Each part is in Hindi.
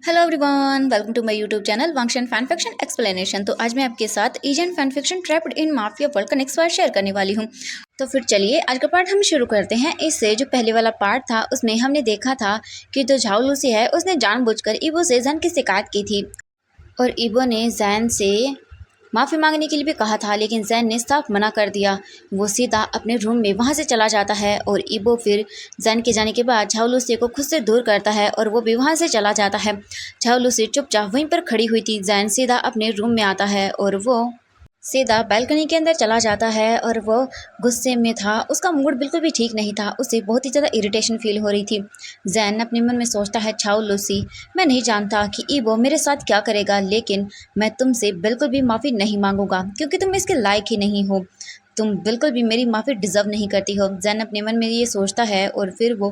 Hello everyone, welcome to my YouTube channel Wangxian fan fiction explanation. तो आज मैं आपके साथ Asian fan fiction trapped in mafia world का नेक्स्ट पार्ट शेयर करने वाली हूँ। तो फिर चलिए आज का पार्ट हम शुरू करते हैं। इससे जो पहले वाला पार्ट था उसमें हमने देखा था कि जो झाओ लूसी है उसने जानबूझकर ईबो से जैन की शिकायत की थी और ईबो ने जैन से माफ़ी मांगने के लिए भी कहा था, लेकिन जैन ने साफ मना कर दिया। वो सीधा अपने रूम में वहाँ से चला जाता है और ईबो फिर जैन के जाने के बाद झाओ लूसी को खुद से दूर करता है और वो भी वहाँ से चला जाता है। झाओ लूसी चुपचाप वहीं पर खड़ी हुई थी। जैन सीधा अपने रूम में आता है और वो सीधा बालकनी के अंदर चला जाता है और वो गुस्से में था। उसका मूड बिल्कुल भी ठीक नहीं था, उसे बहुत ही ज़्यादा इरिटेशन फील हो रही थी। जैन अपने मन में सोचता है, झाओ लूसी, मैं नहीं जानता कि ईबो मेरे साथ क्या करेगा, लेकिन मैं तुमसे बिल्कुल भी माफ़ी नहीं मांगूंगा क्योंकि तुम इसके लायक ही नहीं हो। तुम बिल्कुल भी मेरी माफ़ी डिज़र्व नहीं करती हो। जैन अपने मन में ये सोचता है और फिर वो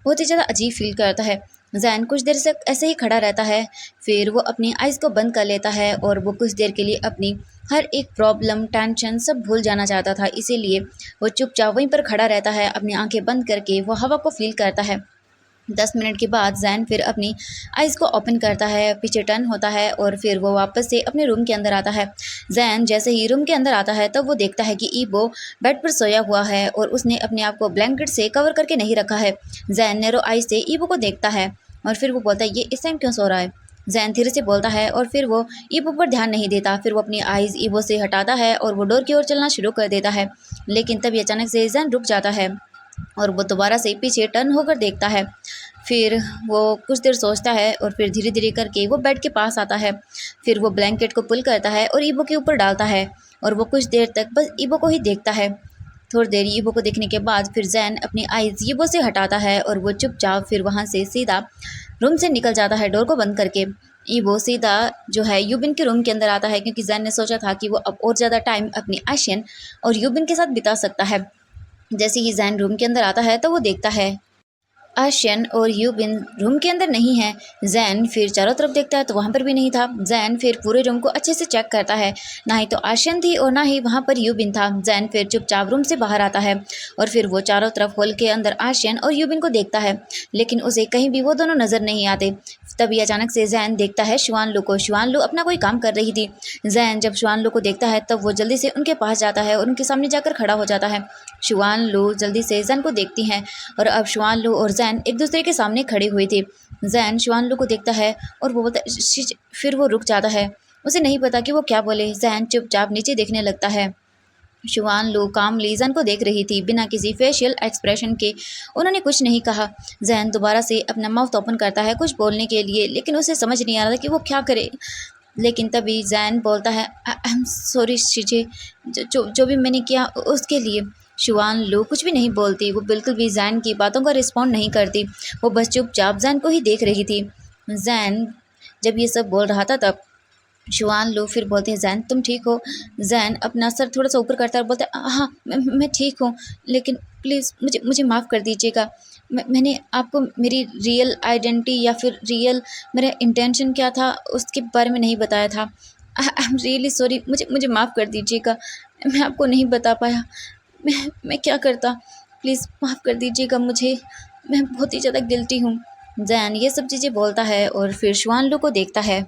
बहुत ही ज़्यादा अजीब फील करता है। जैन कुछ देर से ऐसे ही खड़ा रहता है, फिर वो अपनी आइज़ को बंद कर लेता है और वो कुछ देर के लिए अपनी हर एक प्रॉब्लम, टेंशन सब भूल जाना चाहता था। इसीलिए वो चुपचाप वहीं पर खड़ा रहता है, अपनी आंखें बंद करके वो हवा को फील करता है। 10 मिनट के बाद जैन फिर अपनी आइज़ को ओपन करता है, पीछे टर्न होता है और फिर वो वापस से अपने रूम के अंदर आता है। जैन जैसे ही रूम के अंदर आता है तब वो देखता है कि ईबो बेड पर सोया हुआ है और उसने अपने आप को ब्लैंकेट से कवर करके नहीं रखा है। जैन नैरो आइज से ईबो को देखता है और फिर वो बोलता है, ये इस टाइम क्यों सो रहा है। जैन धीरे से बोलता है और फिर वो ईबो पर ध्यान नहीं देता। फिर वो अपनी आइज़ ईबो से हटाता है और वो डोर की ओर चलना शुरू कर देता है, लेकिन तभी अचानक से जैन रुक जाता है और वो दोबारा से पीछे टर्न होकर देखता है। फिर वो कुछ देर सोचता है और फिर धीरे धीरे करके वो बेड के पास आता है। फिर वो ब्लैंकेट को पुल करता है और ईबो के ऊपर डालता है और वो कुछ देर तक बस ईबो को ही देखता है। थोड़ी देर ईबो को देखने के बाद फिर जैन अपनी आइज़ ईबो से हटाता है और वो चुपचाप फिर वहाँ से सीधा रूम से निकल जाता है, डोर को बंद करके। ईबो सीधा जो है यूबिन के रूम के अंदर आता है क्योंकि जैन ने सोचा था कि वो अब और ज़्यादा टाइम अपनी आशियन और यूबिन के साथ बिता सकता है। जैसे ही जैन रूम के अंदर आता है तो वो देखता है आशियन और यूबिन रूम के अंदर नहीं है। जैन फिर चारों तरफ देखता है तो वहाँ पर भी नहीं था। जैन फिर पूरे रूम को अच्छे से चेक करता है, ना ही तो आशियन थी और ना ही वहाँ पर यूबिन था। जैन फिर चुपचाप रूम से बाहर आता है और फिर वो चारों तरफ हॉल के अंदर आशियन और यूबिन को देखता है, लेकिन उसे कहीं भी वो दोनों नज़र नहीं आते। तभी अचानक से जैन देखता है शुआन लू को। शुआन लू अपना कोई काम कर रही थी। जैन जब शुआन लू को देखता है तब वो जल्दी से उनके पास जाता है और उनके सामने जाकर खड़ा हो जाता है। शुआन लू जल्दी से जैन को देखती हैं और अब शुआन लू और जैन एक दूसरे के सामने खड़े हुए थे। जैन शुआन लू को देखता है और वो बोलता फिर वो रुक जाता है, उसे नहीं पता कि वो क्या बोले। जैन चुपचाप नीचे देखने लगता है। शुआन लू कामली जैन को देख रही थी बिना किसी फेशियल एक्सप्रेशन के। उन्होंने कुछ नहीं कहा। जैन दोबारा से अपना माउथ ओपन करता है कुछ बोलने के लिए, लेकिन उसे समझ नहीं आ रहा था कि वो क्या करे। लेकिन तभी जैन बोलता है, आई एम सॉरी शीजे, जो भी मैंने किया उसके लिए। शुआन लू कुछ भी नहीं बोलती, वो बिल्कुल भी जैन की बातों का रिस्पॉन्ड नहीं करती। वो बस चुपचाप जैन को ही देख रही थी। जैन जब ये सब बोल रहा था तब शुआन लू फिर बोलते हैं, जैन तुम ठीक हो। जैन अपना सर थोड़ा सा ऊपर करता है और बोलता है, हाँ मैं ठीक हूँ, लेकिन प्लीज़ मुझे मुझे माफ़ कर दीजिएगा। मैंने आपको मेरी रियल आइडेंटिटी या फिर रियल मेरा इंटेंशन क्या था उसके बारे में नहीं बताया था। आई एम रियली सॉरी, मुझे मुझे माफ़ कर दीजिएगा। मैं आपको नहीं बता पाया। मैं क्या करता, प्लीज़ माफ़ कर दीजिएगा मुझे, मैं बहुत ही ज़्यादा गिल्टी हूँ। जैन ये सब चीज़ें बोलता है और फिर शुआन लू को देखता है।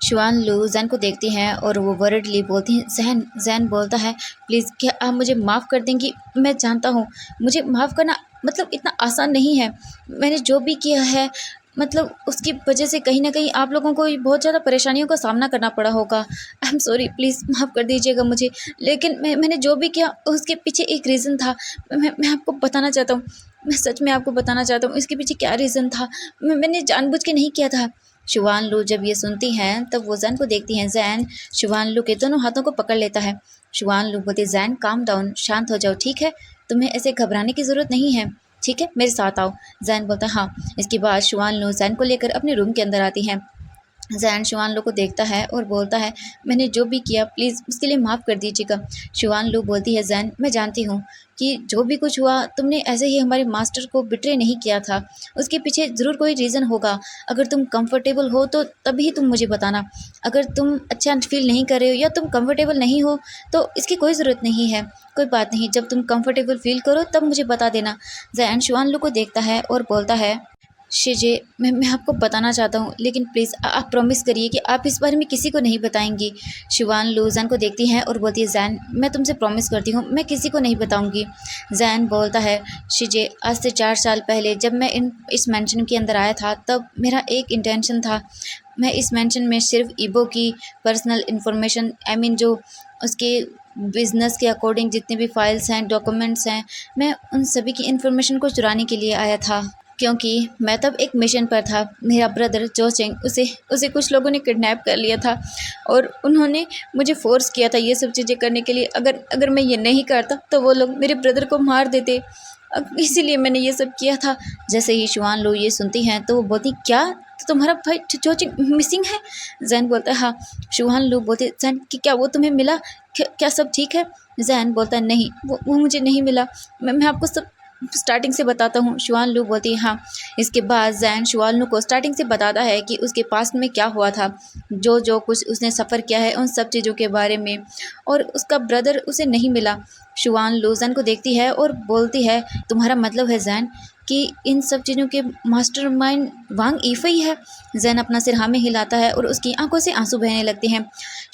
शुआन लू जैन को देखती हैं और वो वर्डली बोलती हैं, जैन। जैन बोलता है, प्लीज़ क्या आप मुझे माफ़ कर देंगी। मैं जानता हूँ मुझे माफ़ करना मतलब इतना आसान नहीं है। मैंने जो भी किया है मतलब उसकी वजह से कहीं ना कहीं आप लोगों को बहुत ज़्यादा परेशानियों का सामना करना पड़ा होगा। आई एम सॉरी, प्लीज़ माफ़ कर दीजिएगा मुझे। लेकिन मैंने जो भी किया उसके पीछे एक रीज़न था। मैं आपको बताना चाहता हूँ, मैं सच में आपको बताना चाहता हूँ इसके पीछे क्या रीज़न था। मैंने जानबूझ के नहीं किया था। शुआन लू जब ये सुनती हैं तब वो जैन को देखती हैं। जैन शुआन लू के दोनों हाथों को पकड़ लेता है। शुआन लू बोलती, जैन काम डाउन, शांत हो जाओ, ठीक है, तुम्हें ऐसे घबराने की ज़रूरत नहीं है, ठीक है, मेरे साथ आओ। जैन बोलता है, हाँ। इसके बाद शुआन लू जैन को लेकर अपने रूम के अंदर आती हैं। जैन शुआन लू को देखता है और बोलता है, मैंने जो भी किया प्लीज़ उसके लिए माफ़ कर दीजिएगा। शुआन लू बोलती है, जैन मैं जानती हूँ कि जो भी कुछ हुआ तुमने ऐसे ही हमारे मास्टर को बिट्रे नहीं किया था, उसके पीछे ज़रूर कोई रीज़न होगा। अगर तुम कंफर्टेबल हो तो तभी तुम मुझे बताना। अगर तुम अच्छा फील नहीं कर रहे हो या तुम कंफर्टेबल नहीं हो तो इसकी कोई ज़रूरत नहीं है। कोई बात नहीं, जब तुम कंफर्टेबल फील करो तब मुझे बता देना। जैन शुआन लू को देखता है और बोलता है, शीजे, मैं आपको बताना चाहता हूँ, लेकिन प्लीज़ आप प्रॉमिस करिए कि आप इस बारे में किसी को नहीं बताएंगी। शिवान लू जैन को देखती हैं और बोलती है, जैन मैं तुमसे प्रॉमिस करती हूँ मैं किसी को नहीं बताऊँगी। जैन बोलता है, शीजे आज से 4 साल पहले जब मैं इस मैंशन के अंदर आया था तब मेरा एक इंटेंशन था। मैं इस मैंशन में सिर्फ ईबो की पर्सनल इन्फॉर्मेशन, आई मीन जो उसके बिजनेस के अकॉर्डिंग जितने भी फाइल्स हैं, डॉक्यूमेंट्स हैं, मैं उन सभी की इन्फॉर्मेशन को चुराने के लिए आया था, क्योंकि मैं तब एक मिशन पर था। मेरा ब्रदर जोचेंग, उसे उसे कुछ लोगों ने किडनैप कर लिया था और उन्होंने मुझे फ़ोर्स किया था ये सब चीज़ें करने के लिए। अगर अगर मैं ये नहीं करता तो वो लोग मेरे ब्रदर को मार देते। इसीलिए मैंने ये सब किया था। जैसे ही शुआन लो ये सुनती हैं तो वो बोलती, क्या तो तुम्हारा भाई जोचिंग मिसिंग है? जैन बोलता है, हाँ। शुआन लो बोलते, जैन कि क्या वो तुम्हें मिला? क्या सब ठीक है? जैन बोलता है, नहीं, वो मुझे नहीं मिला। मैं आपको सब स्टार्टिंग से बताता हूँ। शुआन लू बोलती है, हाँ। इसके बाद जैन शुआन लू को स्टार्टिंग से बताता है कि उसके पास्ट में क्या हुआ था, जो जो कुछ उसने सफ़र किया है उन सब चीज़ों के बारे में, और उसका ब्रदर उसे नहीं मिला। शुआन लू जैन को देखती है और बोलती है, तुम्हारा मतलब है जैन कि इन सब चीज़ों के मास्टरमाइंड वांग यीफई है? जैन अपना सिर हाँ में हिलाता है और उसकी आंखों से आंसू बहने लगते हैं।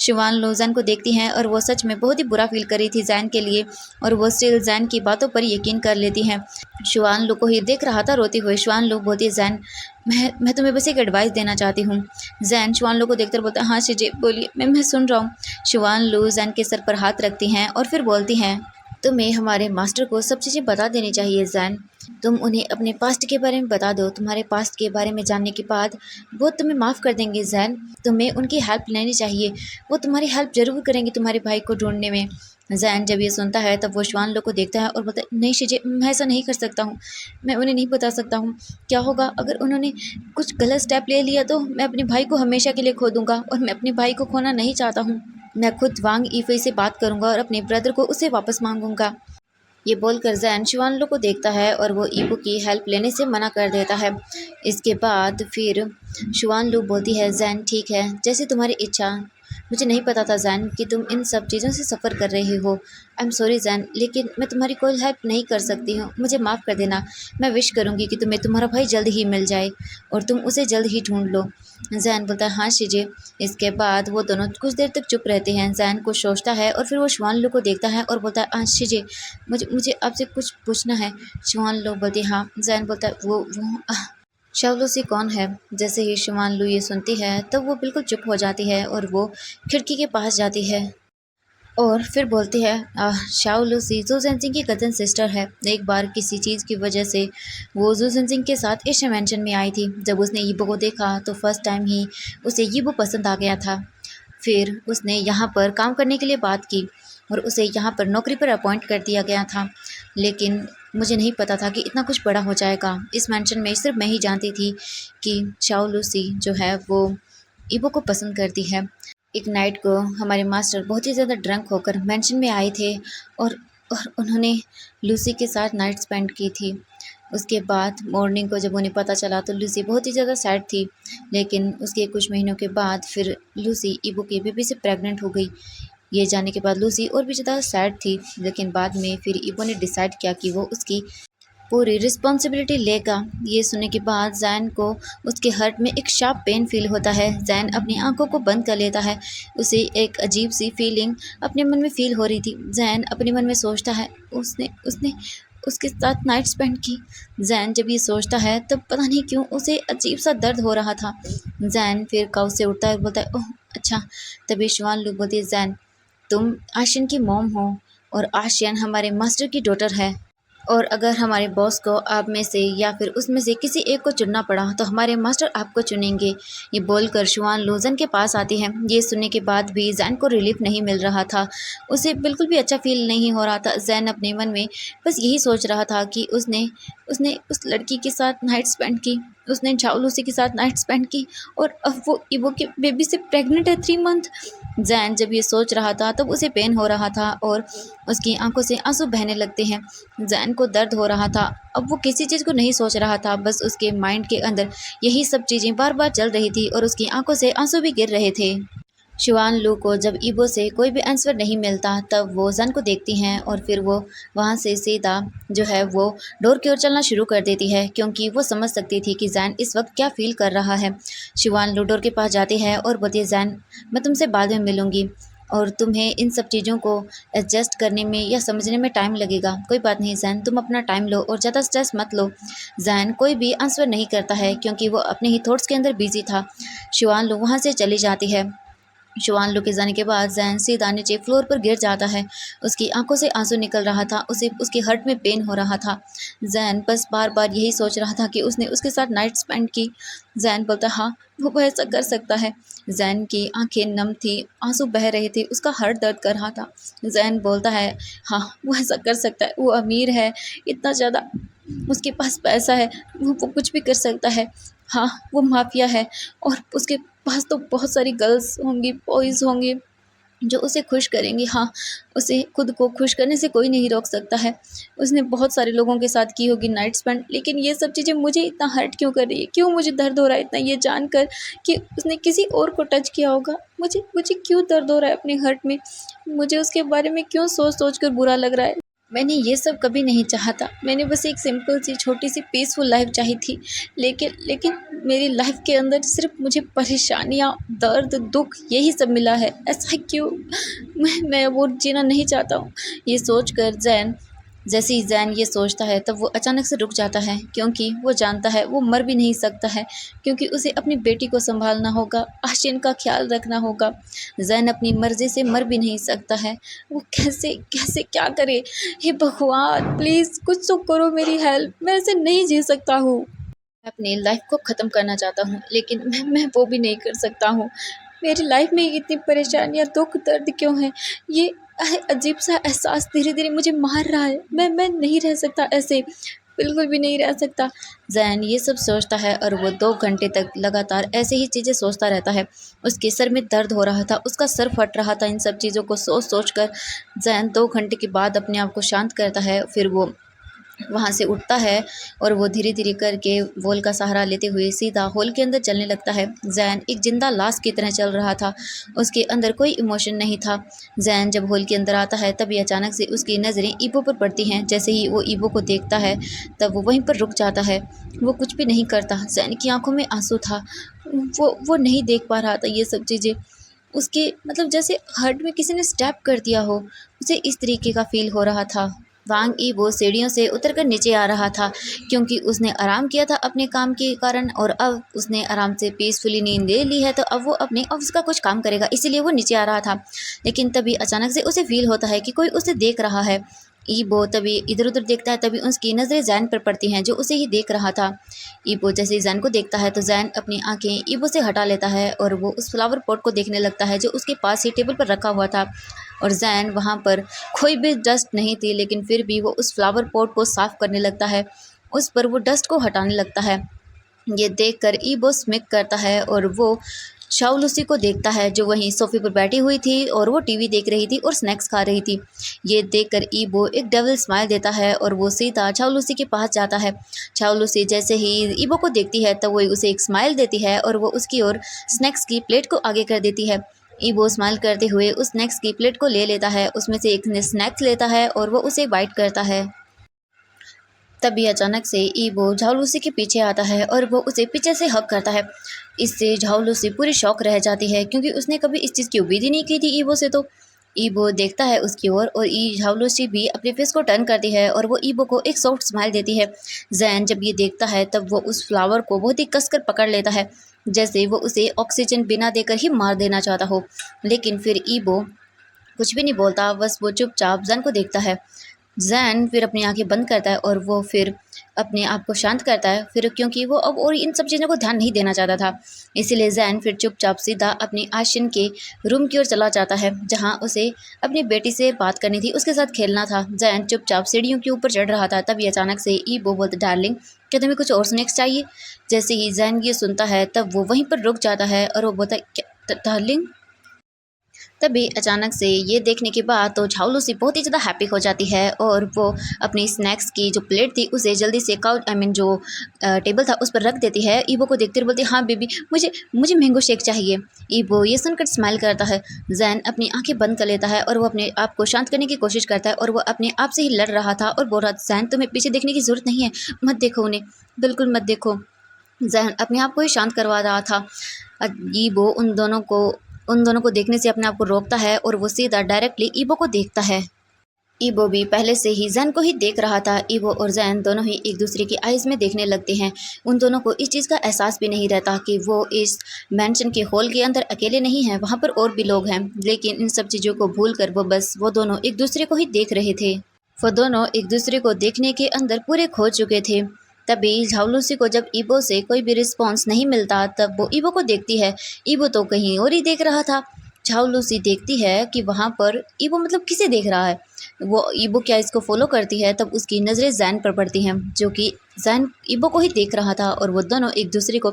शुआन लू जैन को देखती हैं और वो सच में बहुत ही बुरा फील कर रही थी जैन के लिए, और वो स्टिल जैन की बातों पर यकीन कर लेती हैं। शुआन लू को ही देख रहा था रोते हुए। शुआन लू बोलती है, जैन मैं तुम्हें बस एक एडवाइस देना चाहती हूँ। जैन शुआन लू को देखकर बोलता है, हाँ शीजे बोलिए, मैं सुन रहा हूँ। शुआन लू जैन के सर पर हाथ रखती हैं और फिर बोलती हैं, तुम्हें हमारे मास्टर को सब चीज़ें बता देनी चाहिए जैन। तुम उन्हें अपने पास्ट के बारे में बता दो। तुम्हारे पास्ट के बारे में जानने के बाद वो तुम्हें माफ़ कर देंगे जैन। तुम्हें उनकी हेल्प लेनी चाहिए, वो तुम्हारी हेल्प ज़रूर करेंगे तुम्हारे भाई को ढूंढने में। जैन जब ये सुनता है तब वो शुआन लो को देखता है और बोलता है, नहीं शीजे, मैं ऐसा नहीं कर सकता हूँ। मैं उन्हें नहीं बता सकता हूँ। क्या होगा अगर उन्होंने कुछ गलत स्टेप ले लिया तो मैं अपने भाई को हमेशा के लिए खो दूँगा, और मैं अपने भाई को खोना नहीं चाहता हूँ। मैं खुद वांग यीफई से बात करूँगा और अपने ब्रदर को उसे वापस मांगूंगा। ये बोलकर जैन शुआन लो को देखता है और वो ईबो की हेल्प लेने से मना कर देता है। इसके बाद फिर शुआन लू बोलती है, जैन ठीक है, जैसे तुम्हारी इच्छा। मुझे नहीं पता था जैन कि तुम इन सब चीज़ों से सफ़र कर रहे हो। आई एम सॉरी जैन, लेकिन मैं तुम्हारी कोई हेल्प नहीं कर सकती हूँ, मुझे माफ़ कर देना। मैं विश करूँगी कि तुम्हें तुम्हारा भाई जल्द ही मिल जाए और तुम उसे जल्द ही ढूंढ लो। जैन बोलता है, हाँ शीजे। इसके बाद वो दोनों कुछ देर तक चुप रहते हैं। जैन कुछ सोचता है और फिर वो शुआन लू को देखता है और बोलता है, हाँ शीजे, मुझे मुझे आपसे कुछ पूछना है। शुआन लू बोलती है, हाँ। जैन बोलता है, वो शाओलूसी कौन है? जैसे ही शुआन लू ये सुनती है तब वो बिल्कुल चुप हो जाती है और वो खिड़की के पास जाती है और फिर बोलती है, शाओलूसी जू जेनसिंग की कज़न सिस्टर है। एक बार किसी चीज़ की वजह से वो जू जेनसिंग के साथ इस मैंशन में आई थी। जब उसने यीबो को देखा तो फर्स्ट टाइम ही उसे यीबो पसंद आ गया था। फिर उसने यहाँ पर काम करने के लिए बात की और उसे यहाँ पर नौकरी पर अपॉइंट कर दिया गया था। लेकिन मुझे नहीं पता था कि इतना कुछ बड़ा हो जाएगा। इस मैंशन में सिर्फ मैं ही जानती थी कि शाओलूसी जो है वो ईबो को पसंद करती है। एक नाइट को हमारे मास्टर बहुत ही ज़्यादा ड्रंक होकर मैंशन में आए थे और उन्होंने लूसी के साथ नाइट स्पेंड की थी। उसके बाद मॉर्निंग को जब उन्हें पता चला तो लूसी बहुत ही ज़्यादा सैड थी। लेकिन उसके कुछ महीनों के बाद फिर लूसी ईबो के बेबी से प्रेग्नेंट हो गई। ये जानने के बाद लूसी और भी ज़्यादा सैड थी, लेकिन बाद में फिर ईबो ने डिसाइड किया कि वो उसकी पूरी रिस्पॉन्सिबिलिटी लेगा। ये सुनने के बाद जैन को उसके हार्ट में एक शार्प पेन फील होता है। जैन अपनी आंखों को बंद कर लेता है। उसे एक अजीब सी फीलिंग अपने मन में फील हो रही थी। जैन अपने मन में सोचता है, उसने उसने उसके साथ नाइट स्पेंड की। जैन जब ये सोचता है तब पता नहीं क्यों उसे अजीब सा दर्द हो रहा था। जैन फिर काउ से उठता है और बोलता है, ओह अच्छा। तभी शुआन लू बोलती है, जैन तुम आशियन की मॉम हो और आशियन हमारे मास्टर की डॉटर है, और अगर हमारे बॉस को आप में से या फिर उसमें से किसी एक को चुनना पड़ा तो हमारे मास्टर आपको चुनेंगे। ये बोलकर शुआन लू जैन के पास आती है। ये सुनने के बाद भी जैन को रिलीफ नहीं मिल रहा था। उसे बिल्कुल भी अच्छा फील नहीं हो रहा था। जैन अपने मन में बस यही सोच रहा था कि उसने उसने उस लड़की के साथ नाइट स्पेंड की, उसने शाओलूसी के साथ नाइट स्पेंड की, और अब वो ईबो के बेबी से प्रेग्नेंट है 3 मंथ। जैन जब ये सोच रहा था तब उसे पेन हो रहा था और उसकी आंखों से आंसू बहने लगते हैं। जैन को दर्द हो रहा था। अब वो किसी चीज़ को नहीं सोच रहा था, बस उसके माइंड के अंदर यही सब चीज़ें बार बार चल रही थी और उसकी आंखों से आंसू भी गिर रहे थे। शिवान लू को जब ईबो से कोई भी आंसर नहीं मिलता तब वो जैन को देखती हैं और फिर वो वहाँ से सीधा जो है वो डोर की ओर चलना शुरू कर देती है, क्योंकि वो समझ सकती थी कि जैन इस वक्त क्या फील कर रहा है। शिवान लू डोर के पास जाती है और बोलती है, जैन मैं तुमसे बाद में मिलूंगी और तुम्हें इन सब चीज़ों को एडजस्ट करने में या समझने में टाइम लगेगा। कोई बात नहीं जैन, तुम अपना टाइम लो और ज़्यादा स्ट्रेस मत लो। जैन कोई भी आंसर नहीं करता है क्योंकि वो अपने ही थॉट्स के अंदर बिजी था। शिवान लू वहाँ से चली जाती है। शिवान लू के जाने के बाद जैन सीधा नीचे फ्लोर पर गिर जाता है। उसकी आंखों से आंसू निकल रहा था, उसे उसके हर्ट में पेन हो रहा था। जैन बस बार बार यही सोच रहा था कि उसने उसके साथ नाइट स्पेंड की। जैन बोलता, हाँ वो ऐसा कर सकता है। जैन की आंखें नम थी, आंसू बह रहे थे, उसका हर्ट दर्द कर रहा था। जैन बोलता है, हाँ वो ऐसा कर सकता है, वो अमीर है, इतना ज़्यादा उसके पास पैसा है, वो कुछ भी कर सकता है। हाँ वो माफिया है और उसके पास तो बहुत सारी गर्ल्स होंगी, बॉयज़ होंगे जो उसे खुश करेंगे। हाँ, उसे खुद को खुश करने से कोई नहीं रोक सकता है। उसने बहुत सारे लोगों के साथ की होगी नाइट स्पेंड, लेकिन ये सब चीज़ें मुझे इतना हर्ट क्यों कर रही है? क्यों मुझे दर्द हो रहा है इतना ये जानकर कि उसने किसी और को टच किया होगा? मुझे मुझे क्यों दर्द हो रहा है अपने हर्ट में? मुझे उसके बारे में क्यों सोच-सोच कर बुरा लग रहा है? मैंने ये सब कभी नहीं चाहा था। मैंने बस एक सिंपल सी छोटी-सी पीसफुल लाइफ़ चाही थी। लेकिन मेरी लाइफ़ के अंदर सिर्फ़ मुझे परेशानियाँ, दर्द, दुःख यही सब मिला है। ऐसा क्यों? मैं अब और जीना नहीं चाहता हूँ। ये सोचकर जैसे ही ज़ैन ये सोचता है तब वो अचानक से रुक जाता है, क्योंकि वो जानता है वो मर भी नहीं सकता है, क्योंकि उसे अपनी बेटी को सँभालना होगा, आशिन का ख़्याल रखना होगा। ज़ैन अपनी मर्ज़ी से मर भी नहीं सकता है। वो कैसे कैसे क्या करे? हे भगवान प्लीज़ कुछ तो करो, मेरी हेल्प, मैं ऐसे नहीं जी सकता हूँ। मैं अपनी लाइफ को ख़त्म करना चाहता हूँ, लेकिन मैं वो भी नहीं कर सकता हूँ। मेरी लाइफ में इतनी परेशानियाँ, दुःख, दर्द क्यों हैं? ये अजीब-सा एहसास धीरे-धीरे मुझे मार रहा है। मैं नहीं रह सकता ऐसे, बिल्कुल भी नहीं रह सकता। ज़ैन ये सब सोचता है और वो 2 घंटे तक लगातार ऐसे ही चीज़ें सोचता रहता है। उसके सर में दर्द हो रहा था, उसका सर फट रहा था इन सब चीज़ों को सोच-सोच कर। ज़ैन 2 घंटे के बाद अपने आप को शांत करता है, फिर वो वहाँ से उठता है और वो धीरे-धीरे करके वॉल का सहारा लेते हुए सीधा हॉल के अंदर चलने लगता है। ज़ैन एक ज़िंदा लाश की तरह चल रहा था, उसके अंदर कोई इमोशन नहीं था। ज़ैन जब हॉल के अंदर आता है तभी अचानक से उसकी नज़रें ईबो पर पड़ती हैं। जैसे ही वो ईबो को देखता है तब वो वहीं पर रुक जाता है, वो कुछ भी नहीं करता। ज़ैन की आँखों में आँसू था, वो नहीं देख पा रहा था ये सब चीज़ें। उसके मतलब जैसे हार्ट में किसी ने स्टैब कर दिया हो, उसे इस तरीके का फ़ील हो रहा था। वांग यीबो सीढ़ियों से उतरकर नीचे आ रहा था, क्योंकि उसने आराम किया था अपने काम के कारण और अब उसने आराम से पीसफुली नींद ले ली है, तो अब वो अपने ऑफिस का कुछ काम करेगा, इसीलिए वो नीचे आ रहा था। लेकिन तभी अचानक से उसे फ़ील होता है कि कोई उसे देख रहा है। ईबो तभी इधर-उधर देखता है, तभी उसकी नज़रें ज़ैन पर पड़ती हैं जो उसे ही देख रहा था। ईबो जैसे ही ज़ैन को देखता है तो ज़ैन अपनी आँखें ईबो से हटा लेता है और वो उस फ्लावर पॉट को देखने लगता है जो उसके पास ही टेबल पर रखा हुआ था। और ज़ैन वहाँ पर कोई भी डस्ट नहीं थी, लेकिन फिर भी वो उस फ्लावर पॉट को साफ़ करने लगता है, उस पर वो डस्ट को हटाने लगता है। ये देखकर ईबो स्मिक करता है और वो शाओ लूसी को देखता है जो वहीं सोफ़े पर बैठी हुई थी और वो टीवी देख रही थी और स्नैक्स खा रही थी। ये देखकर ईबो एक डेविल स्माइल देता है और वो सीधा शाओ लूसी के पास जाता है। शाओ लूसी जैसे ही ईबो को देखती है तो वो उसे एक स्माइल देती है और वो उसकी ओर स्नैक्स की प्लेट को आगे कर देती है। ईबो स्माइल करते हुए उस स्नैक्स की प्लेट को ले लेता है, उसमें से एक स्नैक्स लेता है और वो उसे बाइट करता है। तभी अचानक से ईबो झाओलूसी के पीछे आता है और वो उसे पीछे से हग करता है। इससे झाओलूसी पूरी शॉक रह जाती है, क्योंकि उसने कभी इस चीज़ की उम्मीद ही नहीं की थी ईबो से। तो ईबो देखता है उसकी ओर और ई झाओलूसी भी अपने फेस को टर्न करती है और वो ईबो को एक सॉफ्ट स्माइल देती है। जैन जब ये देखता है तब वो उस फ्लावर को बहुत ही कसकर पकड़ लेता है, जैसे वो उसे ऑक्सीजन बिना देकर ही मार देना चाहता हो। लेकिन फिर ईबो कुछ भी नहीं बोलता, बस वो चुपचाप जैन को देखता है। ज़ैन फिर अपनी आंखें बंद करता है और वो फिर अपने आप को शांत करता है, फिर क्योंकि वो अब और इन सब चीज़ों को ध्यान नहीं देना चाहता था, इसीलिए ज़ैन फिर चुपचाप सीधा अपनी आशिन के रूम की ओर चला जाता है, जहां उसे अपनी बेटी से बात करनी थी, उसके साथ खेलना था। ज़ैन चुपचाप सीढ़ियों के ऊपर चढ़ रहा था, तभी अचानक से ईबो बोलता, डार्लिंग क्या तुम्हें कुछ और स्नैक्स चाहिए? जैसे ही ज़ैन ये सुनता है तब वो वहीं पर रुक जाता है और वो बोलता है, क्या डार्लिंग? तभी अचानक से ये देखने के बाद तो झाऊ लूसी बहुत ही ज़्यादा हैप्पी हो जाती है और वो अपनी स्नैक्स की जो प्लेट थी उसे जल्दी से काउच आई मीन जो टेबल था उस पर रख देती है। ईबो को देखते हुए बोलती है, हाँ बेबी, मुझे मुझे मैंगो शेक चाहिए। ईबो ये सुनकर स्माइल करता है। जैन अपनी आंखें बंद कर लेता है और वो अपने आप को शांत करने की कोशिश करता है और वो अपने आप से ही लड़ रहा था और बोल रहा, जैन तुम्हें पीछे देखने की ज़रूरत नहीं है, मत देखो उन्हें, बिल्कुल मत देखो। जैन अपने आप को ही शांत करवा रहा था। ईबो उन दोनों को देखने से अपने आप को रोकता है और वो सीधा डायरेक्टली ईबो को देखता है। ईबो भी पहले से ही जैन को ही देख रहा था। ईबो और जैन दोनों ही एक दूसरे की आइज़ में देखने लगते हैं। उन दोनों को इस चीज़ का एहसास भी नहीं रहता कि वो इस मैंशन के हॉल के अंदर अकेले नहीं हैं, वहाँ पर और भी लोग हैं। लेकिन इन सब चीज़ों को भूल कर वो दोनों एक दूसरे को ही देख रहे थे। वो दोनों एक दूसरे को देखने के अंदर पूरे खो चुके थे। तभी झाऊ लूसी को जब ईबो से कोई भी रिस्पॉन्स नहीं मिलता तब वो ईबो को देखती है। ईबो तो कहीं और ही देख रहा था। झाऊ लूसी देखती है कि वहाँ पर ईबो मतलब किसे देख रहा है। वो ईबो क्या इसको फॉलो करती है, तब उसकी नज़रें जैन पर पड़ती हैं, जो कि जैन ईबो को ही देख रहा था और वो दोनों एक दूसरे को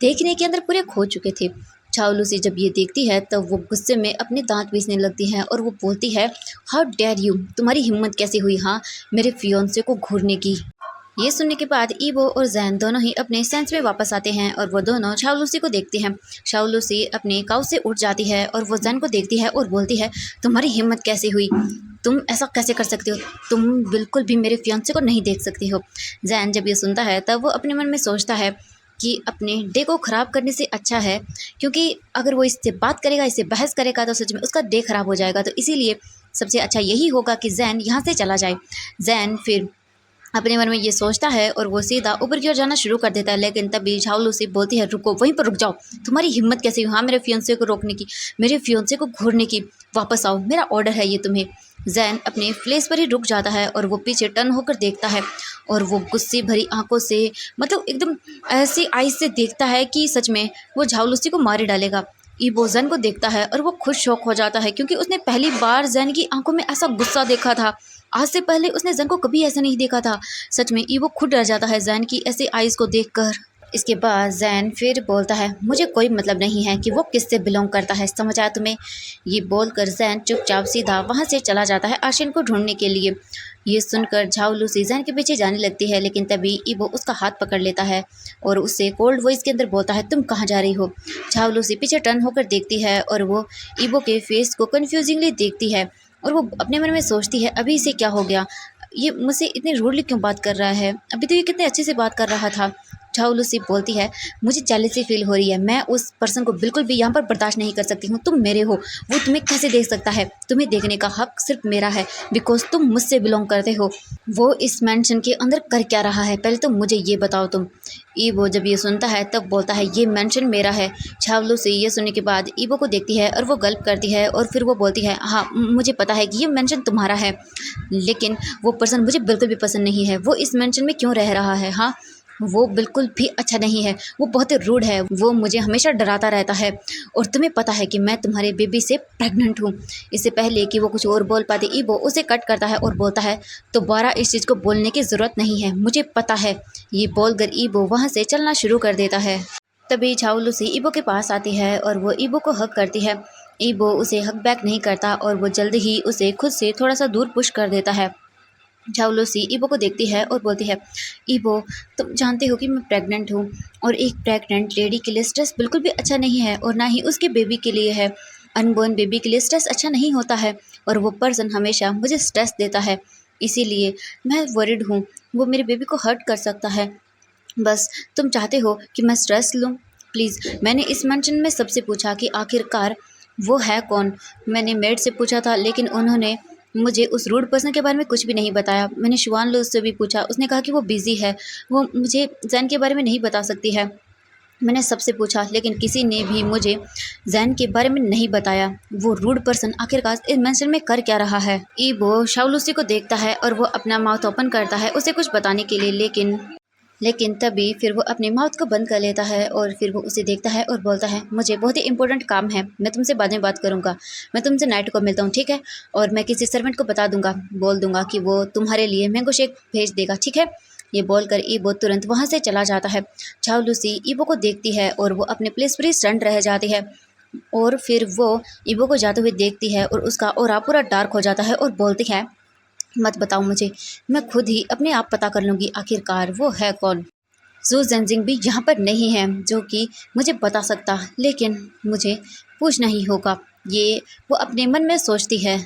देखने के अंदर पूरे खो चुके थे। झाऊ लूसी जब ये देखती है तब वो गुस्से में अपने दांत पीसने लगती है और वो बोलती है, हाउ डेयर यू, तुम्हारी हिम्मत कैसे हुई हाँ मेरे फियोंसे को घूरने की। ये सुनने के बाद ईबो और जैन दोनों ही अपने सेंस में वापस आते हैं और वो दोनों झाऊ लूसी को देखते हैं। झाऊ लूसी अपने काउच से उठ जाती है और वो जैन को देखती है और बोलती है, तुम्हारी हिम्मत कैसे हुई, तुम ऐसा कैसे कर सकती हो, तुम बिल्कुल भी मेरे फियांसे को नहीं देख सकती हो। जैन जब ये सुनता है तब वो अपने मन में सोचता है कि अपने डे को ख़राब करने से अच्छा है, क्योंकि अगर वो इससे बात करेगा, इससे बहस करेगा तो सच में उसका डे ख़राब हो जाएगा। तो इसीलिए सबसे अच्छा यही होगा कि जैन यहाँ से चला जाए। जैन फिर अपने मन में ये सोचता है और वो सीधा ऊपर की ओर जाना शुरू कर देता है। लेकिन तभी झाऊ लूसी बोलती है, रुको, वहीं पर रुक जाओ, तुम्हारी हिम्मत कैसे हुई हाँ मेरे फियोंसे को रोकने की, मेरे फियोंसे को घूरने की, वापस आओ, मेरा ऑर्डर है ये तुम्हें। जैन अपने प्लेस पर ही रुक जाता है और वो पीछे टर्न होकर देखता है और वो गुस्से भरी आंखों से मतलब एकदम ऐसी आइज से देखता है कि सच में वो झाऊ लूसी को मार ही डालेगा। ईबो जैन को देखता है और वो खुद शौक हो जाता है, क्योंकि उसने पहली बार जैन की आंखों में ऐसा गुस्सा देखा था। आज से पहले उसने जैन को कभी ऐसा नहीं देखा था। सच में ईबो खुद डर जाता है जैन की ऐसी आइज़ को देखकर। इसके बाद जैन फिर बोलता है, मुझे कोई मतलब नहीं है कि वो किससे बिलोंग करता है, समझ आया तुम्हें। ये बोलकर जैन चुपचाप सीधा वहाँ से चला जाता है आशिन को ढूंढने के लिए। ये सुनकर झाऊ लूसी जैन के पीछे जाने लगती है, लेकिन तभी ईबो उसका हाथ पकड़ लेता है और उससे कोल्ड वॉइस के अंदर बोलता है, तुम कहाँ जा रही हो। झाऊ लूसी पीछे टर्न होकर देखती है और वो ईबो के फेस को कन्फ्यूजिंगली देखती है और वो अपने मन में सोचती है, अभी इसे क्या हो गया, ये मुझसे इतनी रूडली क्यों बात कर रहा है, अभी तो ये कितने अच्छे से बात कर रहा था। झाऊ लूसी बोलती है, मुझे जेलसी फील हो रही है, मैं उस पर्सन को बिल्कुल भी यहाँ पर बर्दाश्त नहीं कर सकती हूँ, तुम मेरे हो, वो तुम्हें कैसे देख सकता है, तुम्हें देखने का हक सिर्फ मेरा है बिकॉज तुम मुझसे बिलोंग करते हो। वो इस मैंशन के अंदर कर क्या रहा है, पहले तो मुझे ये बताओ तुम। ईबो जब ये सुनता है तब बोलता है, ये मैंशन मेरा है। झाऊ लूसी ये सुनने के बाद ईबो को देखती है और वो गल्प करती है और फिर वो बोलती है, हाँ मुझे पता है कि ये मैंशन तुम्हारा है, लेकिन वो पर्सन मुझे बिल्कुल भी पसंद नहीं है, वो इस मैंशन में क्यों रह रहा है, हाँ वो बिल्कुल भी अच्छा नहीं है, वो बहुत ही रूड है, वो मुझे हमेशा डराता रहता है, और तुम्हें पता है कि मैं तुम्हारे बेबी से प्रेग्नेंट हूँ। इससे पहले कि वो कुछ और बोल पाती ईबो उसे कट करता है और बोलता है, दोबारा इस चीज़ को बोलने की ज़रूरत नहीं है, मुझे पता है। ये बोलकर ईबो वहाँ से चलना शुरू कर देता है। तभी झाऊ लूसी ईबो के पास आती है और वो ईबो को हक करती है। ईबो उसे हक बैक नहीं करता और वो जल्द ही उसे खुद से थोड़ा सा दूर पुश कर देता है। झाऊ लूसी ईबो को देखती है और बोलती है, ईबो तुम जानते हो कि मैं प्रेग्नेंट हूँ और एक प्रेग्नेंट लेडी के लिए स्ट्रेस बिल्कुल भी अच्छा नहीं है और ना ही उसके बेबी के लिए है। अनबॉर्न बेबी के लिए स्ट्रेस अच्छा नहीं होता है और वो पर्सन हमेशा मुझे स्ट्रेस देता है, इसीलिए मैं वरिड हूँ, वो मेरे बेबी को हर्ट कर सकता है। बस तुम चाहते हो कि मैं स्ट्रेस लूँ, प्लीज़। मैंने इस मेंशन में सबसे पूछा कि आखिरकार वो है कौन। मैंने मेड से पूछा था लेकिन उन्होंने मुझे उस रूड पर्सन के बारे में कुछ भी नहीं बताया। मैंने शुआन लूस से भी पूछा, उसने कहा कि वो बिज़ी है, वो मुझे जैन के बारे में नहीं बता सकती है। मैंने सबसे पूछा लेकिन किसी ने भी मुझे जैन के बारे में नहीं बताया। वो रूड पर्सन आखिरकार इस मेंशन में कर क्या रहा है। ईबो शाओ लूसी को देखता है और वो अपना माउथ ओपन करता है उसे कुछ बताने के लिए, लेकिन तभी फिर वो अपने माउथ को बंद कर लेता है और फिर वो उसे देखता है और बोलता है, मुझे बहुत ही इंपॉर्टेंट काम है, मैं तुमसे बाद में बात करूँगा, मैं तुमसे नाइट को मिलता हूँ, ठीक है। और मैं किसी सर्वेंट को बता दूंगा, बोल दूंगा कि वो तुम्हारे लिए मैंगो शेक भेज देगा, ठीक है। ये बोलकर ईबो तुरंत वहाँ से चला जाता है। झाऊ लूसी ईबो को देखती है और वो अपने प्लेस पर ही स्टंट रह जाती है। और फिर वो ईबो को जाते हुए देखती है और उसका ऑरा पूरा डार्क हो जाता है और बोलती है, मत बताओ मुझे, मैं खुद ही अपने आप पता कर लूँगी आखिरकार वो है कौन। ज़ू ज़ेनज़िंग भी यहाँ पर नहीं है जो कि मुझे बता सकता, लेकिन मुझे पूछना ही होगा, ये वो अपने मन में सोचती है।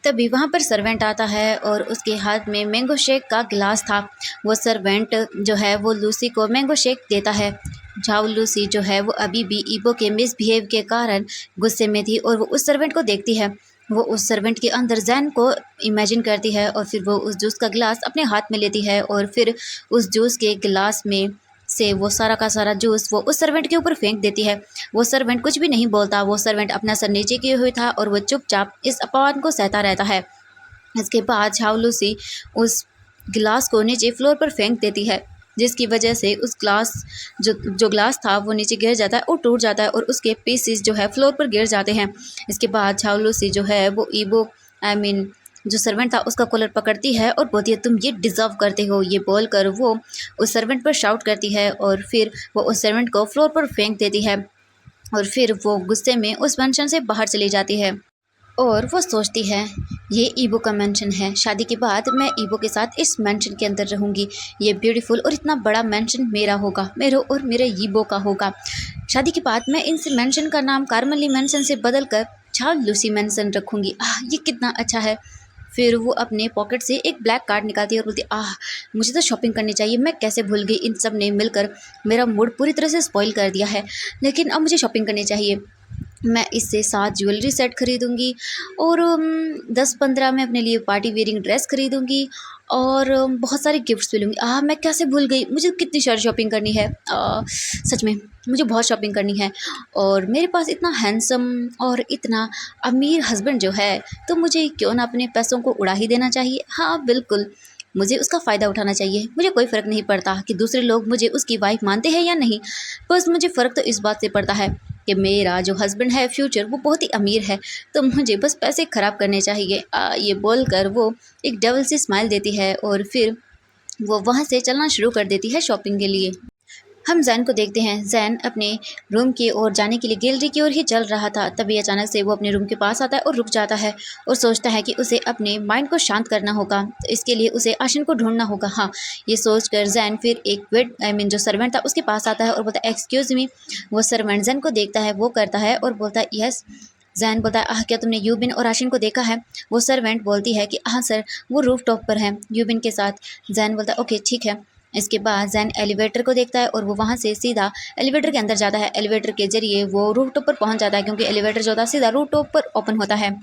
तभी वहाँ पर सर्वेंट आता है और उसके हाथ में मैंगो शेक का गिलास था। वो सर्वेंट जो है वो लूसी को मैंगो शेक देता है। झाऊ लूसी जो है वो अभी भी ईबो के मिसबिहेव के कारण गुस्से में थी और वो उस सर्वेंट को देखती है। वो उस सर्वेंट के अंदर जैन को इमेजिन करती है और फिर वो उस जूस का गिलास अपने हाथ में लेती है और फिर उस जूस के गिलास में से वो सारा का सारा जूस वो उस सर्वेंट के ऊपर फेंक देती है। वो सर्वेंट कुछ भी नहीं बोलता, वो सर्वेंट अपना सर नीचे किए हुए था और वो चुपचाप इस अपमान को सहता रहता है। इसके बाद झाऊ लूसी उस गिलास को नीचे फ्लोर पर फेंक देती है, जिसकी वजह से उस ग्लास जो ग्लास था वो नीचे गिर जाता है और टूट जाता है और उसके पीसेस जो है फ्लोर पर गिर जाते हैं। इसके बाद झाऊ लूसी जो है वो ईबो जो सर्वेंट था उसका कॉलर पकड़ती है और बोलती है, तुम ये डिज़र्व करते हो। ये बोलकर वो उस सर्वेंट पर शाउट करती है और फिर वो उस सर्वेंट को फ्लोर पर फेंक देती है और फिर वो गुस्से में उस मेंशन से बाहर चली जाती है। और वो सोचती है, ये ईबो का मेंशन है, शादी के बाद मैं ईबो के साथ इस मेंशन के अंदर रहूँगी। ये ब्यूटीफुल और इतना बड़ा मेंशन मेरा होगा, मेरे और मेरे ईबो का होगा। शादी के बाद मैं इस मेंशन का नाम कार्मेली मेंशन से बदल कर झाऊ लूसी मेंशन रखूँगी। ये कितना अच्छा है। फिर वो अपने पॉकेट से एक ब्लैक कार्ड निकालती है और बोलती है, मुझे तो शॉपिंग करनी चाहिए, मैं कैसे भूल गई, इन सब ने मिलकर मेरा मूड पूरी तरह से स्पॉइल कर दिया है, लेकिन अब मुझे शॉपिंग करनी चाहिए। मैं इससे 7 ज्वेलरी सेट खरीदूँगी और 10-15 मैं अपने लिए पार्टी वेयरिंग ड्रेस खरीदूँगी और बहुत सारे गिफ्ट्स भी लूँगी। मैं कैसे भूल गई, मुझे कितनी सारी शॉपिंग करनी है। सच में मुझे बहुत शॉपिंग करनी है और मेरे पास इतना हैंडसम और इतना अमीर हस्बैंड जो है, तो मुझे क्यों ना अपने पैसों को उड़ा ही देना चाहिए। हाँ बिल्कुल, मुझे उसका फ़ायदा उठाना चाहिए। मुझे कोई फ़र्क नहीं पड़ता कि दूसरे लोग मुझे उसकी वाइफ मानते हैं या नहीं, बस मुझे फ़र्क तो इस बात से पड़ता है कि मेरा जो हस्बैंड है फ्यूचर वो बहुत ही अमीर है, तो मुझे बस पैसे ख़राब करने चाहिए। ये बोलकर वो एक डबल सी स्माइल देती है और फिर वो वहाँ से चलना शुरू कर देती है शॉपिंग के लिए। हम जैन को देखते हैं। जैन अपने रूम की ओर जाने के लिए गैलरी की ओर ही चल रहा था, तभी अचानक से वो अपने रूम के पास आता है और रुक जाता है और सोचता है कि उसे अपने माइंड को शांत करना होगा, तो इसके लिए उसे आशिन को ढूंढना होगा। हाँ, ये सोचकर जैन फिर एक जो सर्वेंट था उसके पास आता है और बोलता है, एक्सक्यूज़ मी। वो सर्वेंट जैन को देखता है, वो करता है और बोलता है, यस। जैन बोलता है, क्या तुमने यूबिन और आशिन को देखा है? वो सर्वेंट बोलती है कि हाँ सर, वो रूफ टॉप पर है यूबिन के साथ। जैन बोलता है, ओके ठीक है। इसके बाद जैन एलिवेटर को देखता है और वो वहाँ से सीधा एलिवेटर के अंदर जाता है। एलिवेटर के जरिए वो रूफ टॉप पर पहुँच जाता है, क्योंकि एलिवेटर जो होता है सीधा रूफ टॉप पर ओपन होता है।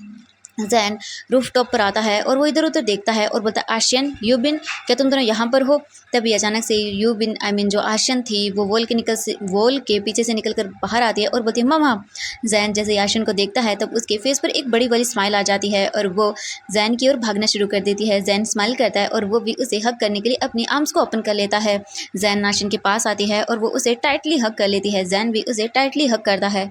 जैन रूफ टॉप पर आता है और वो इधर उधर देखता है और बोलता है, आशियन, यूबिन, क्या तुम दोनों यहाँ पर हो? तभी अचानक से यूबिन जो आशियन थी वो वॉल के पीछे से निकलकर बाहर आती है और बोलती है, मामा। जैन जैसे ही आशियन को देखता है तब उसके फेस पर एक बड़ी वाली स्माइल आ जाती है और वो जैन की ओर भागना शुरू कर देती है। जैन स्माइल करता है और वो भी उसे हग करने के लिए अपनी आर्म्स को ओपन कर लेता है। जैन आशियन के पास आती है और वो उसे टाइटली हग कर लेती है। जैन भी उसे टाइटली हग करता है।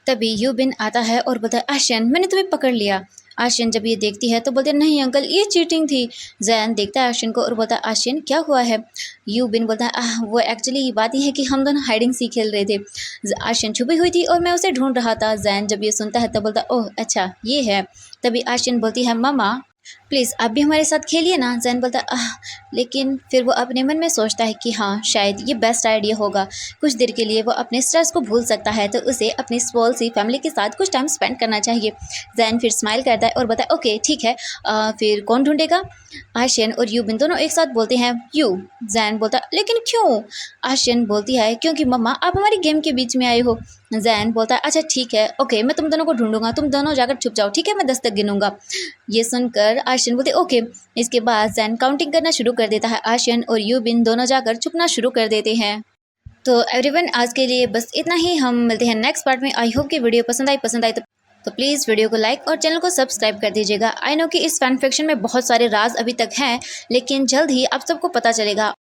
तभी यूबिन आता है और बोलता है, आशियन, मैंने तुम्हें पकड़ लिया। आशियन जब ये देखती है तो बोलते हैं, नहीं अंकल, ये चीटिंग थी। जैन देखता है आशियन को और बोलता है, आशियन क्या हुआ है? यूबिन बोलता है, वो एक्चुअली बात ये है कि हम दोनों हाइडिंग सी खेल रहे थे। आशियन छुपी हुई थी और मैं उसे ढूंढ रहा था। जैन जब ये सुनता है तो बोलता है, ओह अच्छा ये है। तभी आशियन बोलती है, मामा प्लीज़ आप भी हमारे साथ खेलिए ना। जैन बोलता है, लेकिन फिर वो अपने मन में सोचता है कि हाँ शायद ये बेस्ट आइडिया होगा। कुछ देर के लिए वो अपने स्ट्रेस को भूल सकता है, तो उसे अपनी स्मॉल सी फैमिली के साथ कुछ टाइम स्पेंड करना चाहिए। जैन फिर स्माइल करता है और बोलता है, ओके ठीक है, फिर कौन ढूंढेगा? आशियन और यूबिन दोनों एक साथ बोलते हैं, यू। जैन बोलता है, लेकिन क्यों? आशियन बोलती है, क्योंकि मम्मा आप हमारी गेम के बीच में आए हो। जैन बोलता है, अच्छा ठीक है, ओके, मैं तुम दोनों को ढूंढूंगा, तुम दोनों जाकर छुप जाओ, ठीक है, मैं 10 तक गिनूंगा। ये सुनकर आशियन बोलते ओके। इसके बाद जैन काउंटिंग करना शुरू कर देता है। आशियन और यूबिन दोनों जाकर छुपना शुरू कर देते हैं। तो एवरीवन, आज के लिए बस इतना ही। हम मिलते हैं नेक्स्ट पार्ट में। आई होप कि वीडियो पसंद आई तो प्लीज़ वीडियो को लाइक और चैनल को सब्सक्राइब कर दीजिएगा। आई नो कि इस फैन फिक्शन में बहुत सारे राज अभी तक हैं, लेकिन जल्द ही आप सबको पता चलेगा।